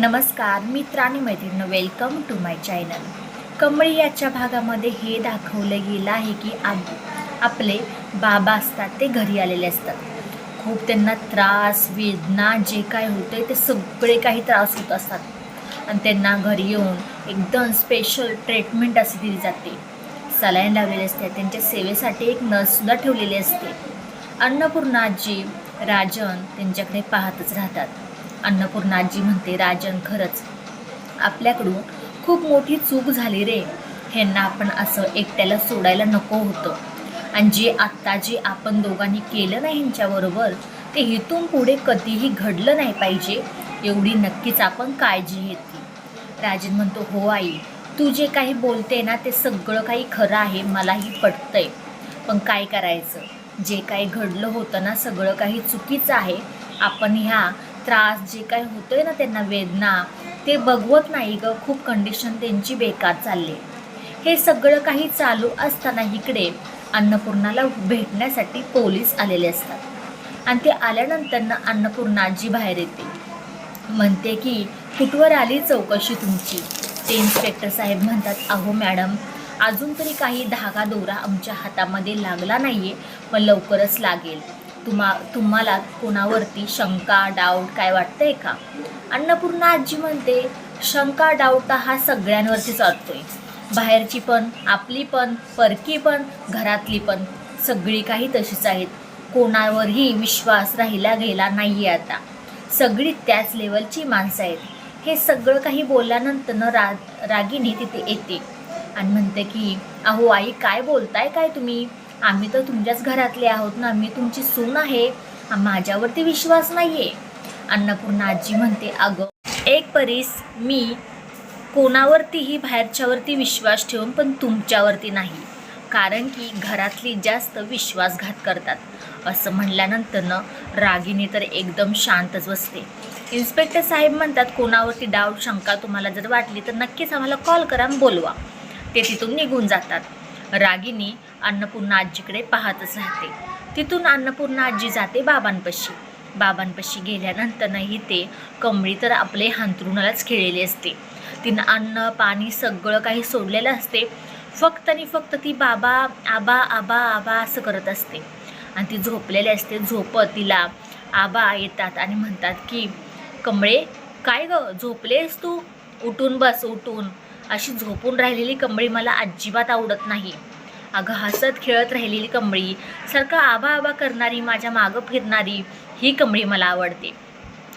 नमस्कार मित्र आणि मैत्रिणी, welcome to my channel. Kamali याच्या भागामध्ये हे दाखवलं गेलं आहे की आपले बाबा असतात ते घरी आलेले असतात. खूप त्यांना त्रास वेदना जे काय होते ते सगळे काही त्रास होत असतात आणि त्यांना घरी येऊन एकदम स्पेशल ट्रीटमेंट अशी दिली जाते. सलाईन लावलेले असते, त्यांच्या सेवेसाठी एक नर्ससुद्धा ठेवलेली असते. अन्नपूर्णाजी राजन त्यांच्याकडे पाहतच राहतात. अन्नपूर्णाजी म्हणते, राजन खरंच आपल्याकडून खूप मोठी चूक झाली रे. ह्यांना आपण असं एकट्याला सोडायला नको होतं आणि जे आपण दोघांनी केलं नाही ह्यांच्याबरोबर ते इथून पुढे कधीही घडलं नाही पाहिजे, एवढी नक्कीच आपण काळजी घेतली. राजन म्हणतो, हो आई, तू जे काही बोलते ना ते सगळं काही खरं आहे, मलाही पटतंय. पण काय करायचं, जे काही घडलं होतं ना सगळं काही चुकीचं आहे. आपण ह्या त्रास जे काही होतोय ना त्यांना वेदना ते बघवत नाही ग. खूप कंडिशन त्यांची बेकार चालली. हे सगळं काही चालू असताना इकडे अन्नपूर्णाला भेटण्यासाठी पोलीस आलेले असतात आणि ते आल्यानंतर ना अन्नपूर्णाजी बाहेर येते. म्हणते की कुठवर आली चौकशी तुमची. ते इन्स्पेक्टर साहेब म्हणतात, अहो मॅडम, अजून तरी काही धागा दोरा आमच्या हातामध्ये लागला नाही आहे, पण लवकरच लागेल. तुम्हाला कोणावरती शंका डाऊट काय वाटतंय का? अन्नपूर्णा आजी म्हणते, शंका डाऊट हा सगळ्यांवरतीच वाटतोय. बाहेरची पण, आपली पण, परकी पण, घरातली पण, सगळी काही तशीच आहेत. कोणावरही विश्वास राहिला गेला नाही आहे. आता सगळी त्याच लेवलची माणसं आहेत. हे सगळं काही बोलल्यानंतर रागिनी तिथे येते आणि म्हणते की, अहो आई, काय बोलताय काय तुम्ही? आम्ही तर तुमच्याच घरातले आहोत ना, मी तुमची सून आहे, माझ्यावरती विश्वास नाही आहे. अन्नपूर्णा आजी म्हणते, अगं एक परीस मी कोणावरतीही बाहेरच्यावरती विश्वास ठेवून पण तुमच्यावरती नाही, कारण की घरातली जास्त विश्वासघात करतात. असं म्हणल्यानंतर रागिनी तर एकदम शांतच बसते. इन्स्पेक्टर साहेब म्हणतात, कोणावरती डाऊट शंका तुम्हाला जर वाटली तर नक्कीच आम्हाला कॉल करा, बोलवा. ते तिथून निघून जातात. रागिनी अन्नपूर्णा आजीकडे पाहतच राहते. तिथून अन्नपूर्णा आजी जाते बाबांपाशी गेल्यानंतरही ते कमळी तर आपले हांतरुणालाच खेळलेली असते. तिनं अन्न पाणी सगळं काही सोडलेलं असते. फक्त आणि फक्त ती बाबा आबा आबा आबा असं करत असते आणि ती झोपलेली असते. झोपत तिला आबा येतात आणि म्हणतात की, कमळे काय ग, झोपलेस तू? उठून बस, उठून. अशी झोपून राहिलेली कमळी मला अजिबात आवडत नाही. अगं हसत खेळत राहिलेली कमळी, सारखं आबा आबा करणारी, माझ्या मागं फिरणारी ही कमळी मला आवडते.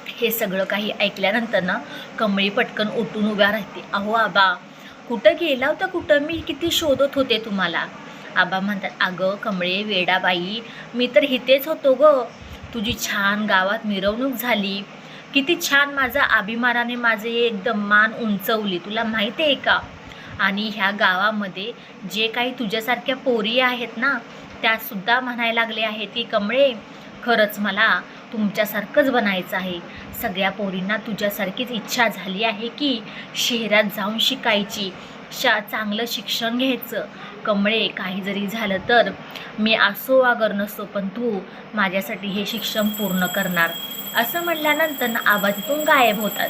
हे सगळं काही ऐकल्यानंतर कमळी पटकन उठून उभ्या राहते. अहो आबा, कुठं गेला होता? कुठं मी किती शोधत होते तुम्हाला. आबा म्हणतात, अगं कमळे वेडाबाई, मी तर इथेच होतो ग. तुझी छान गावात मिरवणूक झाली, किती छान. माझा अभिमानाने माझे एकदम मान उंचवली, तुला माहिती आहे का? आणि ह्या गावामध्ये जे काही तुझ्यासारख्या पोरी आहेत ना त्यासुद्धा म्हणायला लागले आहेत की, कमळे खरंच मला तुमच्यासारखंच बनायचं आहे. सगळ्या पोरींना तुझ्यासारखीच इच्छा झाली आहे की शहरात जाऊन शिकायची, चांगलं शिक्षण घ्यायचं. कमळे, काही जरी झालं तर मी असो अगर नसो, पण तू माझ्यासाठी हे शिक्षण पूर्ण करणार. असं म्हणल्यानंतर आबा तिथून गायब होतात.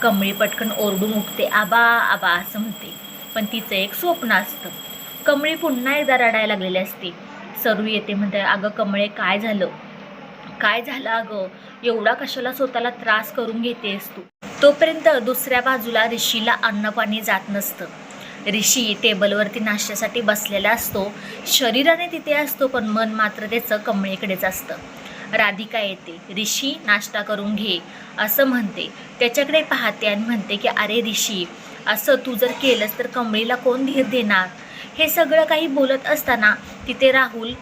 कमळी पटकन ओरडून उठते, आबा आबा असं म्हणते, पण तिचं एक स्वप्न असतं. कमळी पुन्हा एकदा रडायला लागलेली असते. सरू येते, म्हणते, अगं कमळे, काय झालं अगं, एवढा कशाला स्वतःला त्रास करून घेतेस तू? तोपर्यंत दुसऱ्या बाजूला ऋषीला अन्नपाणी जात नसतं. ऋषी टेबलवरती नाश्त्यासाठी बसलेला असतो. शरीराने तिथे असतो पण मन मात्र त्याचं कमळीकडेच असतं. राधिका येते, ऋषी नाश्ता करून घे असं म्हणते. त्याच्याकडे पाहते आणि म्हणते की, अरे ऋषी, असं तू जर केलंस तर कमळीला कोण धीर देणार? हे सगळं काही बोलत असताना तिथे राहुल,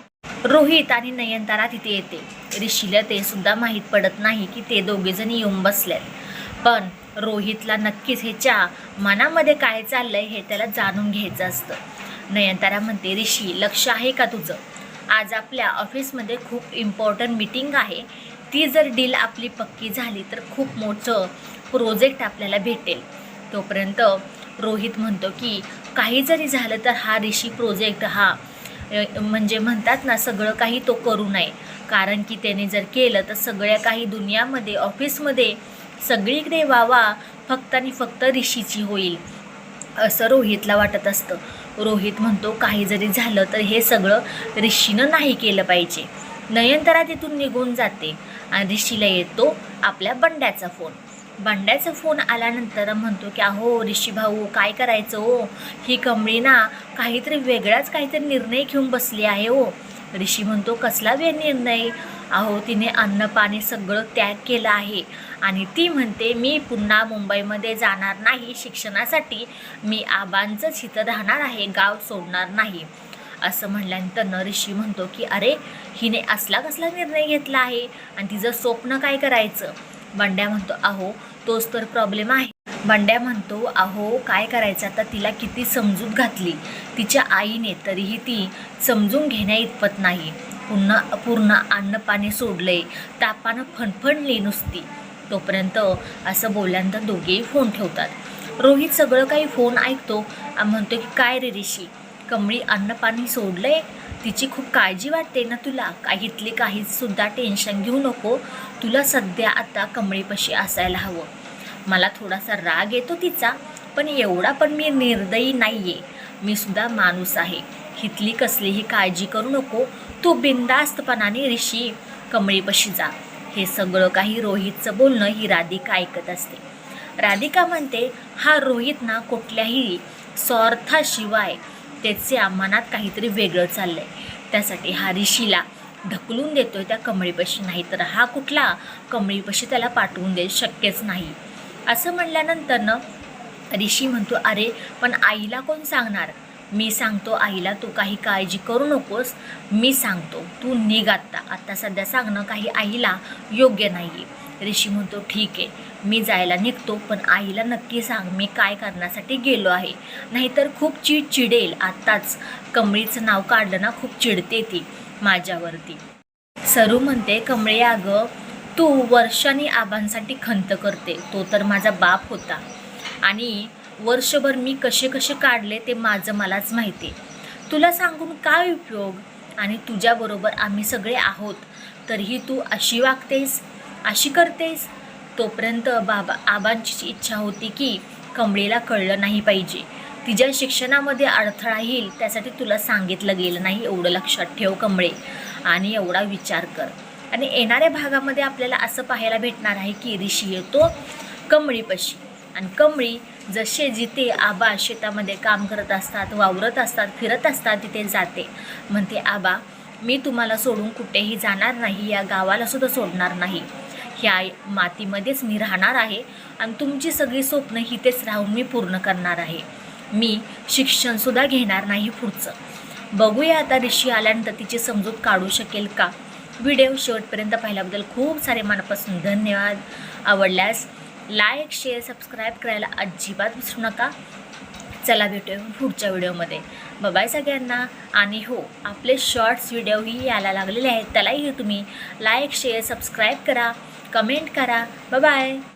रोहित आणि नयनतारा तिथे येते. ऋषीला ते सुद्धा माहीत पडत नाही की ते दोघेजण येऊन बसलेत. पण रोहितला नक्कीच ह्याच्या मनामध्ये काय चाललंय हे त्याला जाणून घ्यायचं असतं. नयनतारा म्हणते, ऋषी, लक्ष आहे का तुझं? आज आपल्या ऑफिसमध्ये खूप इम्पॉर्टंट मीटिंग आहे. ती जर डील आपली पक्की झाली तर खूप मोठं प्रोजेक्ट आपल्याला भेटेल. तोपर्यंत रोहित म्हणतो की, काही जरी झालं तर हा ऋषी प्रोजेक्ट हा म्हणजे म्हणतात ना सगळं काही तो करू नये, कारण की त्याने जर केलं तर सगळ्या काही दुनियामध्ये ऑफिसमध्ये सगळीकडे वावा फक्त आणि फक्त ऋषीची होईल असं रोहितला वाटत असतं. रोहित म्हणतो काही जरी झालं तर हे सगळं ऋषीनं नाही केलं पाहिजे. नयनतारा तिथून निघून जाते आणि ऋषीला येतो आपल्या बंड्याचा फोन. बंड्याचा फोन आल्यानंतर म्हणतो की अहो ऋषी भाऊ काय करायचं हो, ही कमळी ना काहीतरी वेगळाच काहीतरी निर्णय घेऊन बसली आहे हो. ऋषी म्हणतो कसला निर्णय, अहो तिने अन्न पाणी सगळं त्याग केलं आहे आणि ती म्हणते मी पुन्हा मुंबईमध्ये जाणार नाही शिक्षणासाठी, मी आबांचंच इथं राहणार आहे, गाव सोडणार नाही. असं म्हणल्यानंतर ऋषी म्हणतो की अरे हिने असला कसला निर्णय घेतला आहे आणि तिचं स्वप्न काय करायचं. बंड्या म्हणतो अहो तोच तर प्रॉब्लेम आहे. बंड्या म्हणतो अहो काय करायचं आता, तिला किती समजूत घातली तिच्या आईने तरीही ती समजून घेण्या इतपत नाही. पूर्ण अन्न पाणी सोडले, तापानं फणफणली नुसती. तोपर्यंत असं बोलल्यानंतर दोघेही फोन ठेवतात. रोहित सगळं काही फोन ऐकतो आणि म्हणतो की काय रे ऋषी, कमळी अन्न पाणी सोडलंय, तिची खूप काळजी वाटते ना तुला, काहीतली काहीसुद्धा टेन्शन घेऊ नको, तुला सध्या आता कमळीपाशी असायला हवं. मला थोडासा राग येतो तिचा, पण एवढा पण मी निर्दयी नाही आहे, मी सुद्धा माणूस आहे, हितली कसलीही काळजी करू नको, तू बिनधास्तपणाने ऋषी कमळीपाशी जा. हे सगळं काही रोहितचं बोलणं ही राधिका ऐकत असते. राधिका म्हणते हा रोहित ना कुठल्याही स्वार्थाशिवाय त्याच्या मनात काहीतरी वेगळं चाललंय, त्यासाठी हा ऋषीला ढकलून देतोय त्या कमळीपाशी, नाही तर हा कुठला कमळीपाशी त्याला पाठवून देईल, शक्यच नाही. असं म्हणल्यानंतर ऋषी म्हणतो अरे पण आईला कोण सांगणार, मी सांगतो आईला, तू काही काळजी करू नकोस, मी सांगतो, तू निघ आता सध्या सांगणं काही आईला योग्य नाही आहे. ऋषी म्हणतो ठीक आहे मी जायला निघतो, पण आईला नक्की सांग मी काय करण्यासाठी गेलो आहे, नाहीतर खूप चिडेल. आत्ताच कमळीचं नाव काढलं ना खूप चिडते ती माझ्यावरती. सरू म्हणते कमळे अगं तू वर्षांनी आबांसाठी खंत करते, तो तर माझा बाप होता आणि वर्षभर मी कसे कसे काढले ते माझं मलाच माहिती, तुला सांगून काय उपयोग, आणि तुझ्याबरोबर आम्ही सगळे आहोत तरीही तू अशी वागतेस अशी करतेस. तोपर्यंत आबांची इच्छा होती की कमळीला कळलं नाही पाहिजे, तिच्या शिक्षणामध्ये अडथळा येईल, त्यासाठी तुला सांगितलं गेलं नाही, एवढं लक्षात ठेव कमळे आणि एवढा विचार कर. आणि येणाऱ्या भागामध्ये आपल्याला असं पाहायला भेटणार आहे की ऋषी येतो कमळीपाशी आणि कमळी जसे जिथे आबा शेतामध्ये काम करत असतात, वावरत असतात, फिरत असतात, तिथे जाते. म्हणते आबा मी तुम्हाला सोडून कुठेही जाणार नाही, या गावाला सुद्धा सोडणार नाही, ह्या मातीमध्येच मी राहणार आहे आणि तुमची सगळी स्वप्न इथेच राहून मी पूर्ण करणार आहे, मी शिक्षणसुद्धा घेणार नाही पुढचं. बघूया आता ऋषी आल्यानंतर तिची समजूत काढू शकेल का. व्हिडिओ शेवटपर्यंत पाहिल्याबद्दल खूप सारे मनापासून धन्यवाद. आवडल्यास लाईक शेअर सबस्क्राईब करायला अजिबात विसरू नका. चला भेटूया पुढच्या व्हिडिओमध्ये. बाय सगळ्यांना. आणि हो आपले शॉर्ट्स व्हिडिओही यायला लागलेले आहेत, त्यालाही तुम्ही लाईक शेअर सबस्क्राईब करा, कमेंट करा. बाय.